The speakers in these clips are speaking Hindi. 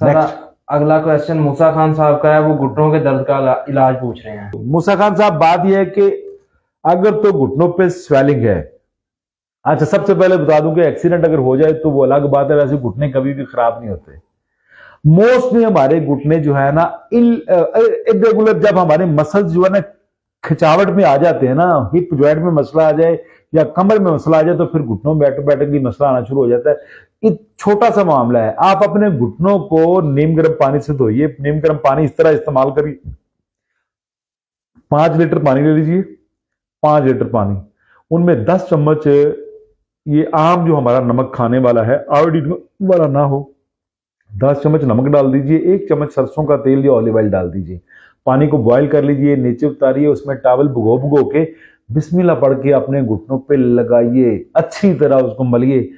Sir Next. अगला क्वेश्चन मूसा खान साहब का है, वो घुटनों के दर्द का इलाज पूछ रहे हैं। मूसा खान साहब, बात यह है कि अगर तो घुटनों पे स्वेलिंग है, अच्छा सबसे पहले बता दूं कि एक्सीडेंट अगर हो जाए तो वो अलग बात है, वैसे घुटने कभी भी खराब नहीं होते। मोस्टली हमारे घुटने जो है ना इरेगुलर, जब हमारे मसल्स जो है ना खिंचावट में आ जाते हैं ना, हिप जॉइंट में मसला आ जाए या कमर में मसला आ जाए तो फिर घुटनों में ऑटोमेटिकली मसला आना शुरू हो जाता है। एक छोटा सा मामला है, आप अपने घुटनों को नीम गर्म पानी से धोइए। नीम गर्म पानी इस तरह इस्तेमाल करिए, 5 लीटर पानी ले लीजिए, 5 लीटर पानी, उनमें 10 चम्मच ये आम जो हमारा नमक खाने वाला है, आयोडीन वाला ना हो, 10 चम्मच नमक डाल दीजिए, 1 चम्मच सरसों का तेल या ऑलिव ऑयल डाल दीजिए, पानी को बॉईल कर लीजिए, नीचे उतारिए, उसमें टॉवल भिगो भिगो के बिस्मिल्लाह पढ़ के अपने घुटनों पे लगाइए, अच्छी तरह उसको मलिए,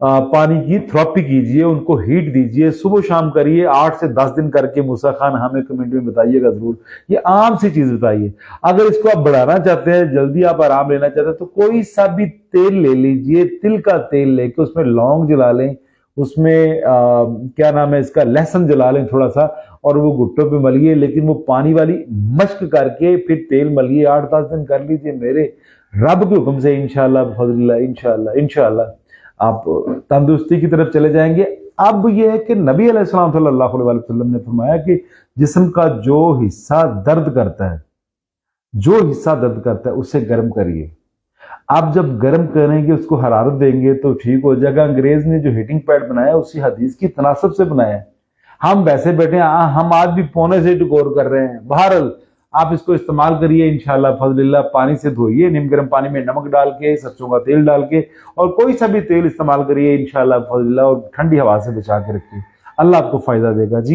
पानी की थेरेपी कीजिए, उनको हीट दीजिए, सुबह शाम करिए, 8 से 10 दिन करके। मूसा खान हमें कमेंट में बताइएगा जरूर, ये आम सी चीज बताइए। अगर इसको आप बढ़ाना चाहते हैं, जल्दी आप आराम लेना चाहते हैं, तो कोई सा भी तेल ले लीजिए, तिल का तेल लेके उसमें लौंग जला लें, उसमें क्या नाम है इसका, लहसुन जला लें थोड़ा सा, और वो घुट्टों पे मलिए, लेकिन वो पानी वाली मश्क करके फिर तेल मलिए, 8-10 दिन कर लीजिए। मेरे रब के हुक्म से इंशाअल्लाह बफज़लिल्लाह इंशाअल्लाह इंशाअल्लाह आप तंदुरुस्ती की तरफ चले जाएंगे। अब यह है कि नबी अलैहिस्सलाम सल्लल्लाहु अलैहि वसल्लम ने फरमाया कि जिस्म का जो हिस्सा दर्द करता है, जो हिस्सा दर्द करता है उसे गर्म करिए। आप जब गर्म करेंगे, उसको हरारत देंगे तो ठीक हो जाएगा। अंग्रेज ने जो हीटिंग पैड बनाया उसी हदीस की तनासब से बनाया है। हम वैसे बैठे हैं, हम आज भी पौने से टकोर कर रहे हैं। बहरहाल आप इसको इस्तेमाल करिए इंशाअल्लाह फजलिल्लाह। पानी से धोइए, नीम गर्म पानी में नमक डाल के, सरसों का तेल डाल के, और कोई सा भी तेल इस्तेमाल करिए इंशाअल्लाह फजलिल्लाह, और ठंडी हवा से बचा के रखिए। अल्लाह आपको फायदा देगा जी।